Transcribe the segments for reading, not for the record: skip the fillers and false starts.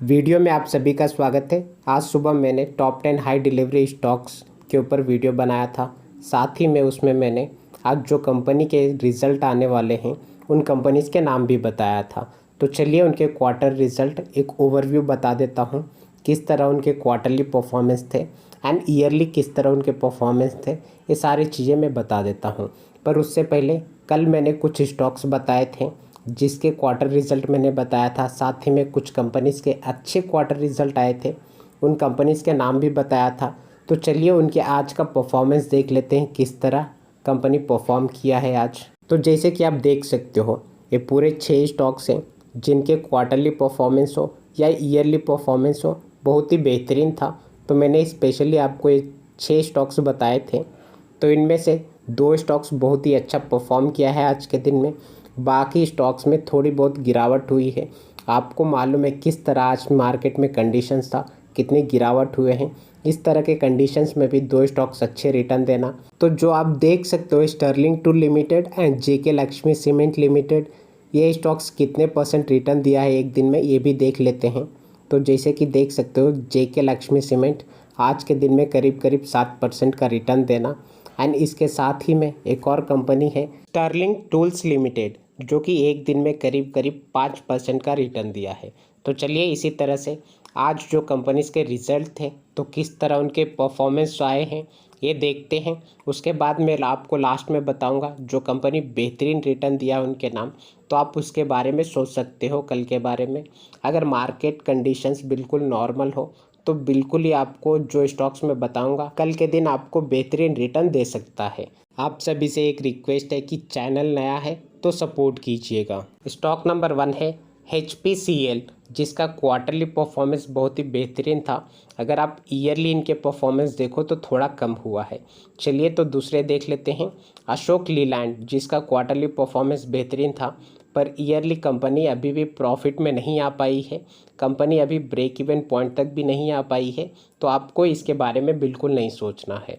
Video में आप सभी का स्वागत है। आज सुबह मैंने टॉप 10 हाई डिलीवरी स्टॉक्स के ऊपर वीडियो बनाया था। साथ ही में उसमें मैंने आज जो कंपनी के रिज़ल्ट आने वाले हैं उन कंपनीज़ के नाम भी बताया था। तो चलिए उनके क्वार्टर रिज़ल्ट एक ओवरव्यू बता देता हूँ, किस तरह उनके क्वार्टरली परफॉर्मेंस थे एंड ईयरली किस तरह उनके परफॉर्मेंस थे। ये सारी चीज़ें मैं बता देता हूँ। पर उससे पहले कल मैंने कुछ स्टॉक्स बताए थे जिसके क्वार्टर रिज़ल्ट मैंने बताया था। साथ ही में कुछ कंपनीज़ के अच्छे क्वार्टर रिज़ल्ट आए थे, उन कंपनीज़ के नाम भी बताया था। तो चलिए उनके आज का परफॉर्मेंस देख लेते हैं, किस तरह कंपनी परफॉर्म किया है आज। तो जैसे कि आप देख सकते हो, ये पूरे 6 स्टॉक्स हैं जिनके क्वार्टरली परफॉर्मेंस हो या ईयरली परफॉर्मेंस हो बहुत ही बेहतरीन था। तो मैंने स्पेशली आपको ये 6 स्टॉक्स बताए थे। तो इनमें से 2 स्टॉक्स बहुत ही अच्छा परफॉर्म किया है आज के दिन में, बाकी स्टॉक्स में थोड़ी बहुत गिरावट हुई है। आपको मालूम है किस तरह आज मार्केट में कंडीशंस था, कितने गिरावट हुए हैं। इस तरह के कंडीशंस में भी 2 स्टॉक्स अच्छे रिटर्न देना। तो जो आप देख सकते हो, Sterling Tool Limited and JK Lakshmi Cement Limited, ये स्टॉक्स कितने % रिटर्न दिया है एक दिन में, ये भी देख लेते हैं। तो जैसे कि देख सकते हो, जेके लक्ष्मी सीमेंट आज के दिन में करीब करीब 7% का रिटर्न देना। एंड इसके साथ ही में एक और कंपनी है स्टर्लिंग टूल्स लिमिटेड, जो कि एक दिन में करीब करीब 5% का रिटर्न दिया है। तो चलिए इसी तरह से आज जो कंपनीज़ के रिजल्ट थे तो किस तरह उनके परफॉर्मेंस आए हैं ये देखते हैं। उसके बाद मैं आपको लास्ट में बताऊंगा जो कंपनी बेहतरीन रिटर्न दिया उनके नाम। तो आप उसके बारे में सोच सकते हो कल के बारे में। अगर मार्केट कंडीशंस बिल्कुल नॉर्मल हो तो बिल्कुल ही आपको जो स्टॉक्स मैं बताऊंगा कल के दिन आपको बेहतरीन रिटर्न दे सकता है। आप सभी से एक रिक्वेस्ट है कि चैनल नया है तो सपोर्ट कीजिएगा। स्टॉक नंबर 1 है HPCL, जिसका क्वार्टरली परफॉर्मेंस बहुत ही बेहतरीन था। अगर आप ईयरली इनके परफॉर्मेंस देखो तो थोड़ा कम हुआ है। चलिए तो दूसरे देख लेते हैं, अशोक लीलैंड, जिसका क्वार्टरली परफॉर्मेंस बेहतरीन था पर ईयरली कंपनी अभी भी प्रॉफिट में नहीं आ पाई है। कंपनी अभी ब्रेक इवन पॉइंट तक भी नहीं आ पाई है। तो आपको इसके बारे में बिल्कुल नहीं सोचना है।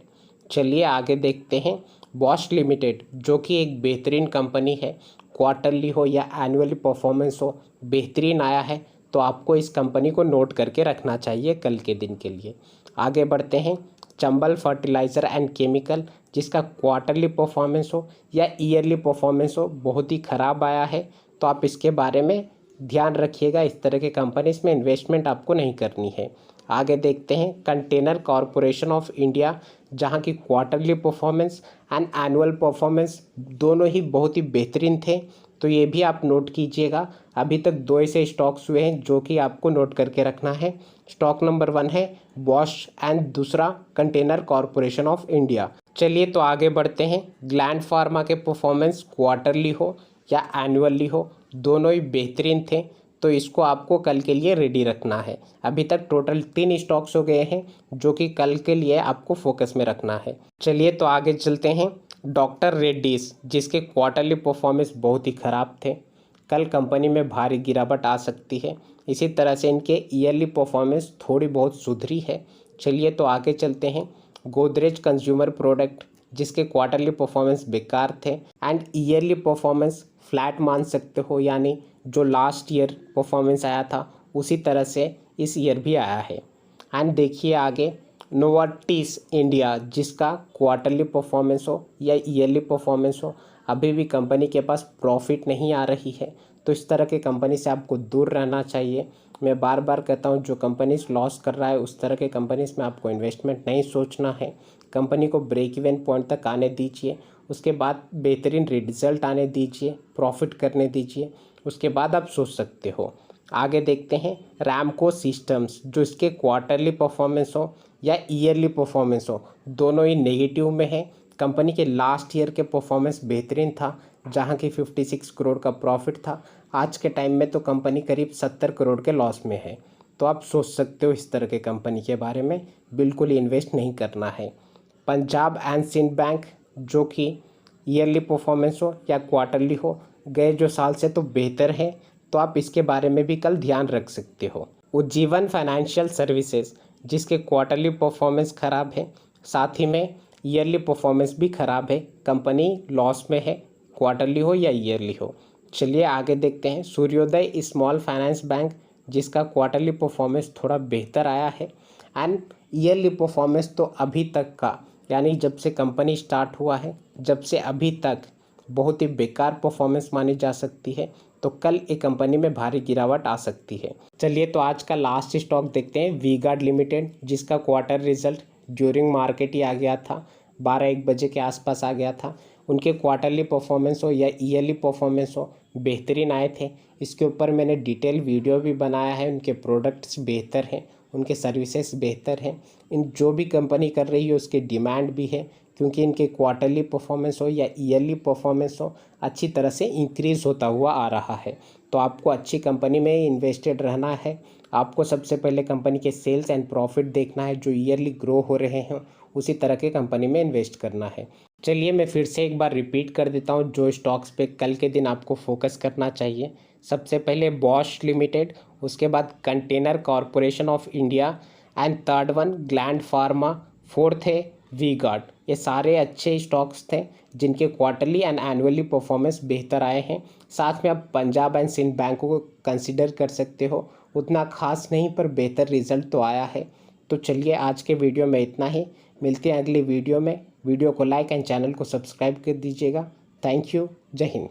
चलिए आगे देखते हैं, बॉश लिमिटेड, जो कि एक बेहतरीन कंपनी है। क्वार्टरली हो या एनुअली परफॉर्मेंस हो बेहतरीन आया है। तो आपको इस कंपनी को नोट करके रखना चाहिए कल के दिन के लिए। आगे बढ़ते हैं, चंबल फर्टिलाइज़र एंड केमिकल, जिसका क्वार्टरली परफॉर्मेंस हो या ईयरली परफॉर्मेंस हो बहुत ही ख़राब आया है। तो आप इसके बारे में ध्यान रखिएगा, इस तरह के कंपनीज में इन्वेस्टमेंट आपको नहीं करनी है। आगे देखते हैं, कंटेनर कॉरपोरेशन ऑफ इंडिया, जहां की quarterly performance and annual performance दोनों ही बहुत ही बेहतरीन थे। तो ये भी आप नोट कीजिएगा। अभी तक 2 ऐसे स्टॉक्स हुए हैं जो कि आपको नोट करके रखना है। स्टॉक नंबर 1 है बॉश एंड दूसरा कंटेनर कॉरपोरेशन ऑफ इंडिया। चलिए तो आगे बढ़ते हैं, ग्लैंड फार्मा के परफॉर्मेंस क्वार्टरली हो या एनुअली हो दोनों ही बेहतरीन थे। तो इसको आपको कल के लिए रेडी रखना है। अभी तक टोटल 3 स्टॉक्स हो गए हैं जो कि कल के लिए आपको फोकस में रखना है। चलिए तो आगे चलते हैं, डॉक्टर रेड्डीज, जिसके क्वार्टरली परफॉर्मेंस बहुत ही ख़राब थे। कल कंपनी में भारी गिरावट आ सकती है। इसी तरह से इनके ईयरली परफॉर्मेंस थोड़ी बहुत सुधरी है। चलिए तो आगे चलते हैं, गोदरेज कंज्यूमर प्रोडक्ट, जिसके क्वार्टरली परफॉर्मेंस बेकार थे एंड ईयरली परफॉर्मेंस फ्लैट मान सकते हो, यानी जो लास्ट ईयर परफॉर्मेंस आया था उसी तरह से इस ईयर भी आया है। एंड देखिए आगे, नोवार्टिस इंडिया, जिसका क्वार्टरली परफॉर्मेंस हो या ईयरली परफॉर्मेंस हो अभी भी कंपनी के पास प्रॉफिट नहीं आ रही है। तो इस तरह के कंपनी से आपको दूर रहना चाहिए। मैं बार बार कहता हूँ, जो कंपनीज लॉस कर रहा है उस तरह के कंपनीज में आपको इन्वेस्टमेंट नहीं सोचना है। कंपनी को ब्रेक इवन पॉइंट तक आने दीजिए, उसके बाद बेहतरीन रिजल्ट आने दीजिए, प्रॉफिट करने दीजिए, उसके बाद आप सोच सकते हो। आगे देखते हैं, रैमको सिस्टम्स, जो इसके क्वार्टरली परफॉर्मेंस हो या ईयरली परफॉर्मेंस हो दोनों ही नेगेटिव में है। कंपनी के लास्ट ईयर के परफॉर्मेंस बेहतरीन था, जहां की 56 करोड़ का प्रॉफिट था। आज के टाइम में तो कंपनी करीब 70 करोड़ के लॉस में है। तो आप सोच सकते हो इस तरह के कंपनी के बारे में, बिल्कुल ही इन्वेस्ट नहीं करना है। पंजाब एंड सिंध बैंक, जो कि ईयरली परफॉर्मेंस हो या क्वार्टरली हो गए जो साल से तो बेहतर है। तो आप इसके बारे में भी कल ध्यान रख सकते हो। उज्जीवन फाइनेंशियल सर्विसेज, जिसके क्वार्टरली परफॉर्मेंस ख़राब है, साथ ही में ईयरली परफॉर्मेंस भी ख़राब है। कंपनी लॉस में है, क्वार्टरली हो या ईयरली हो। चलिए आगे देखते हैं, सूर्योदय स्मॉल फाइनेंस बैंक, जिसका क्वार्टरली परफॉर्मेंस थोड़ा बेहतर आया है। एंड ईयरली परफॉर्मेंस तो अभी तक का, यानी जब से कंपनी स्टार्ट हुआ है जब से अभी तक बहुत ही बेकार परफॉर्मेंस मानी जा सकती है। तो कल एक कंपनी में भारी गिरावट आ सकती है। चलिए तो आज का लास्ट स्टॉक देखते हैं, वी गार्ड लिमिटेड, जिसका क्वार्टर रिजल्ट ड्यूरिंग मार्केट ही आ गया था, 12-1 बजे के आसपास आ गया था। उनके क्वार्टरली परफॉर्मेंस हो या ईयरली परफॉर्मेंस हो, बेहतरीन आए थे। इसके ऊपर मैंने डिटेल वीडियो भी बनाया है। उनके प्रोडक्ट्स बेहतर हैं, उनके सर्विसेज बेहतर हैं। इन जो भी कंपनी कर रही है उसकी डिमांड भी है, क्योंकि इनके क्वार्टरली परफॉर्मेंस हो या ईयरली परफॉर्मेंस हो अच्छी तरह से इंक्रीज़ होता हुआ आ रहा है। तो आपको अच्छी कंपनी में इन्वेस्टेड रहना है। आपको सबसे पहले कंपनी के सेल्स एंड प्रॉफिट देखना है, जो ईयरली ग्रो हो रहे हैं उसी तरह के कंपनी में इन्वेस्ट करना है। चलिए मैं फिर से एक बार रिपीट कर देता हूँ जो स्टॉक्स पे कल के दिन आपको फोकस करना चाहिए। सबसे पहले बॉश लिमिटेड, उसके बाद container corporation of India, and third one gland pharma, fourth है वी गार्ड। ये सारे अच्छे स्टॉक्स थे जिनके क्वार्टरली एंड एनुअली परफॉर्मेंस बेहतर आए हैं। साथ में आप पंजाब एंड सिंध बैंकों को कंसिडर कर सकते हो, उतना खास नहीं पर बेहतर रिजल्ट तो आया है। तो चलिए आज के वीडियो में इतना ही, मिलते हैं अगली वीडियो में। वीडियो को लाइक एंड चैनल को सब्सक्राइब कर दीजिएगा। थैंक यू, जय हिंद।